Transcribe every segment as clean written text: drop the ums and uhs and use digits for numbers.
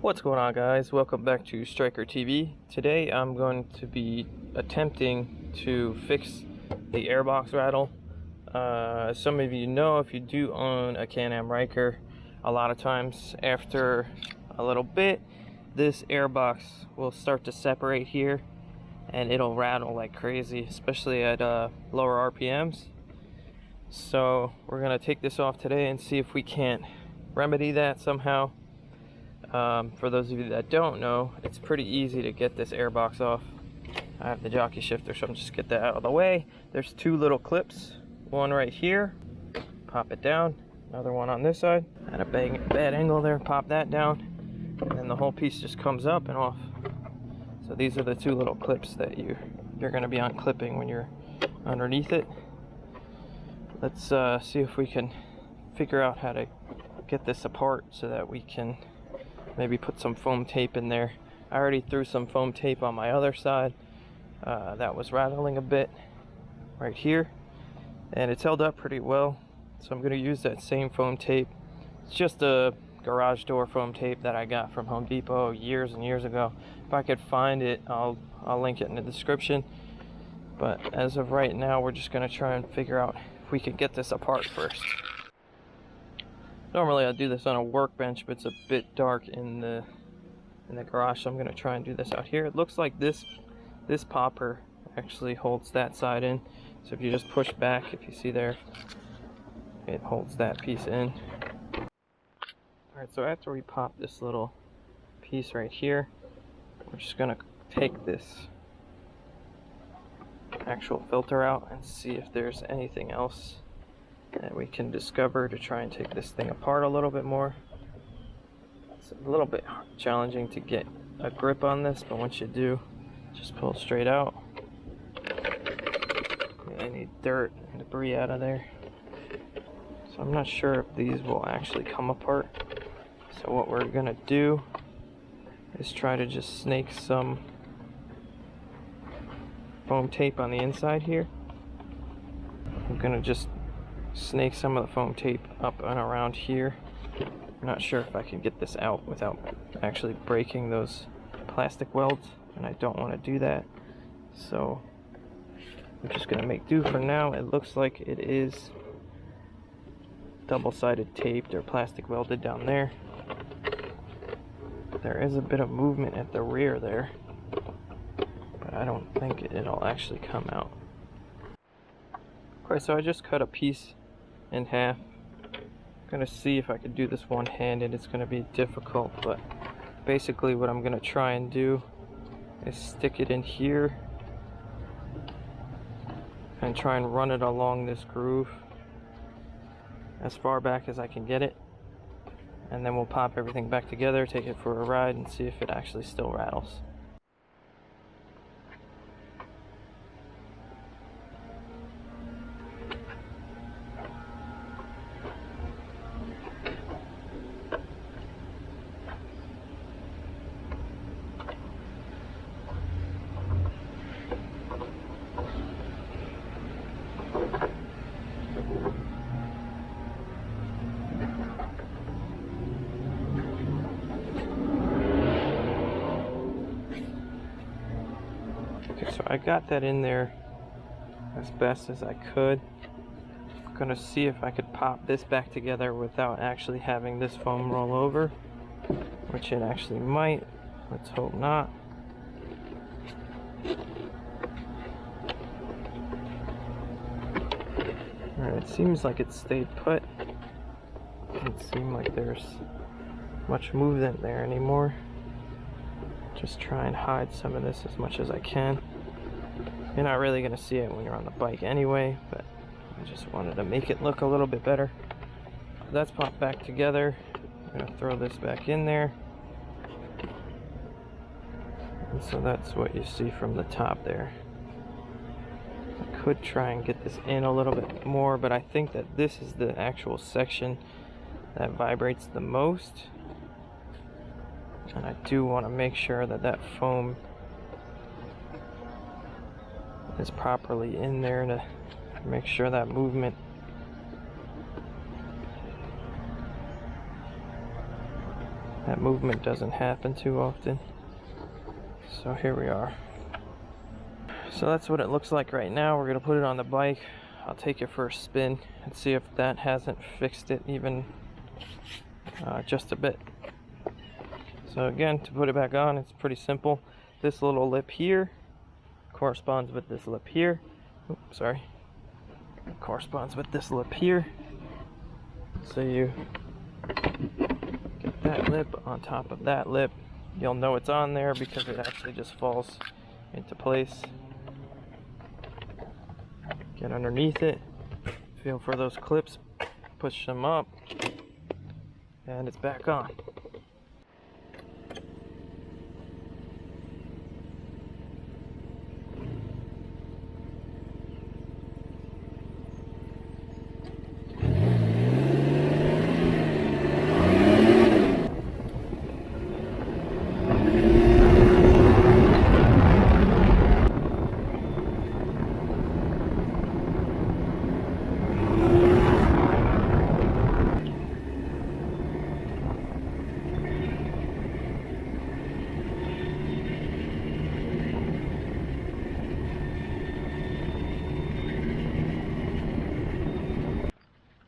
What's going on, guys? Welcome back to Striker TV. Today I'm going to be attempting to fix the airbox rattle. Some of you know, if you do own a Can-Am Ryker, a lot of times after a little bit this airbox will start to separate here and it'll rattle like crazy, especially at lower RPMs. So we're going to take this off today and see if we can't remedy that somehow. For those of you that don't know, it's pretty easy to get this airbox off. I have the jockey shifter, so I'm just get that out of the way. There's two little clips, one right here, pop it down, another one on this side, at a bad angle there, pop that down, and then the whole piece just comes up and off. So these are the two little clips that you're going to be unclipping when you're underneath it. Let's see if we can figure out how to get this apart so that we can maybe put some foam tape in there. I already threw some foam tape on my other side that was rattling a bit right here, and it's held up pretty well, so I'm going to use that same foam tape. It's just a garage door foam tape that I got from Home Depot years and years ago. If I could find it, I'll link it in the description, but as of right now we're just going to try and figure out if we can get this apart first. Normally I do this on a workbench, but it's a bit dark in the garage, so I'm going to try and do this out here. It looks like this popper actually holds that side in, so if you just push back, if you see there, it holds that piece in. Alright, so after we pop this little piece right here, we're just going to take this actual filter out and see if there's anything else that we can discover to try and take this thing apart a little bit more. It's a little bit challenging to get a grip on this, but once you do, just pull straight out. Get any dirt and debris out of there. So I'm not sure if these will actually come apart. So what we're gonna do is try to just snake some foam tape on the inside here. I'm gonna just snake some of the foam tape up and around here. I'm not sure if I can get this out without actually breaking those plastic welds, and I don't want to do that, so I'm just going to make do for now. It looks like it is double-sided taped or plastic welded down there. There is a bit of movement at the rear there, but I don't think it'll actually come out. Okay, so I just cut a piece in half. I'm gonna see if I could do this one-handed. It's gonna be difficult, but basically what I'm gonna try and do is stick it in here and try and run it along this groove as far back as I can get it, and then we'll pop everything back together, take it for a ride, and see if it actually still rattles. Okay, so I got that in there as best as I could. I'm gonna see if I could pop this back together without actually having this foam roll over, which it actually might. Let's hope not. Alright, it seems like it stayed put. Doesn't seem like there's much movement there anymore. Just try and hide some of this as much as I can. You're not really going to see it when you're on the bike anyway, but I just wanted to make it look a little bit better. That's popped back together. I'm going to throw this back in there. And so that's what you see from the top there. I could try and get this in a little bit more, but I think that this is the actual section that vibrates the most. And I do want to make sure that that foam is properly in there to make sure that movement that movement doesn't happen too often. So here we are. So that's what it looks like right now. We're gonna put it on the bike. I'll take it for a spin and see if that hasn't fixed it even just a bit. So again, to put it back on, it's pretty simple. This little lip here corresponds with this lip here. Oops, sorry. It corresponds with this lip here. So you get that lip on top of that lip. You'll know it's on there because it actually just falls into place. Get underneath it, feel for those clips, push them up, and it's back on.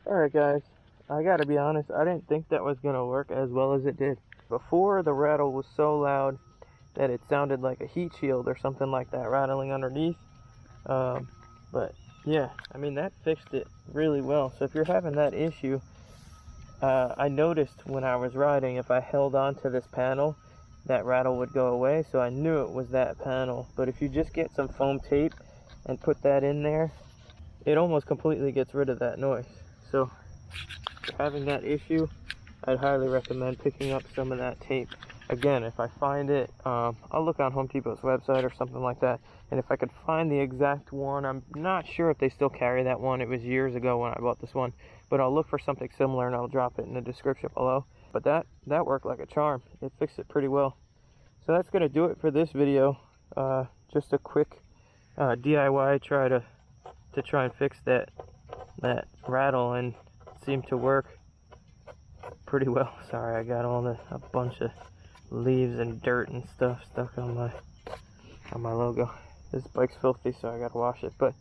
Alright guys, I gotta be honest, I didn't think that was gonna work as well as it did. Before, the rattle was so loud that it sounded like a heat shield or something like that rattling underneath. But yeah, I mean, that fixed it really well. So if you're having that issue, I noticed when I was riding, if I held on to this panel, that rattle would go away. So I knew it was that panel. But if you just get some foam tape and put that in there, it almost completely gets rid of that noise. So if you're having that issue, I'd highly recommend picking up some of that tape. Again, if I find it, I'll look on Home Depot's website or something like that. And if I could find the exact one, I'm not sure if they still carry that one. It was years ago when I bought this one. But I'll look for something similar and I'll drop it in the description below. But that worked like a charm. It fixed it pretty well. So that's going to do it for this video. Just a quick DIY try to try and fix that rattle, and it seemed to work pretty well. Sorry, I got a bunch of leaves and dirt and stuff stuck on my logo. This bike's filthy, so I gotta wash it. But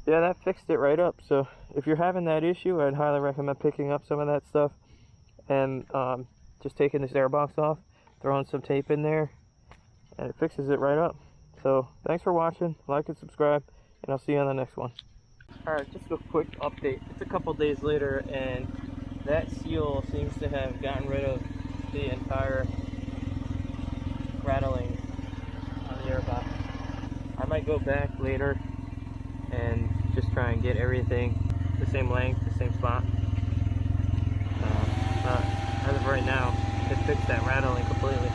yeah, that fixed it right up. So if you're having that issue, I'd highly recommend picking up some of that stuff and just taking this airbox off, throwing some tape in there, and it fixes it right up. So thanks for watching, like and subscribe, and I'll see you on the next one. Alright, just a quick update. It's a couple days later, and that seal seems to have gotten rid of the entire rattling on the airbox. I might go back later and just try and get everything the same length, the same spot. But as of right now, it fixed that rattling completely.